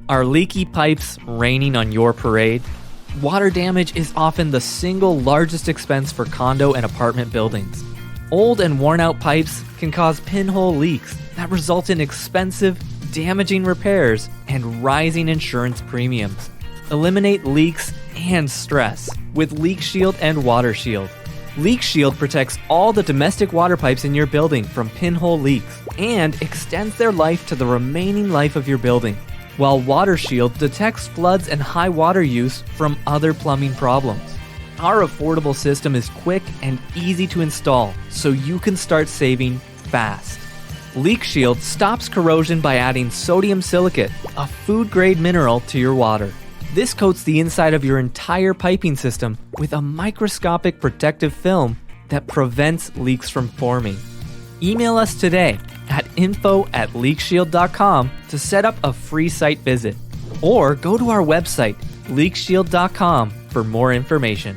Are leaky pipes raining on your parade? Water damage is often the single largest expense for condo and apartment buildings. Old and worn-out pipes can cause pinhole leaks that result in expensive, damaging repairs and rising insurance premiums. Eliminate leaks and stress with Leak Shield and Water Shield. Leak Shield protects all the domestic water pipes in your building from pinhole leaks and extends their life to the remaining life of your building, while Water Shield detects floods and high water use from other plumbing problems. Our affordable system is quick and easy to install, so you can start saving fast. Leak Shield stops corrosion by adding sodium silicate, a food-grade mineral, to your water. This coats the inside of your entire piping system with a microscopic protective film that prevents leaks from forming. Email us today at info@leakshield.com to set up a free site visit, or go to our website, leakshield.com, for more information.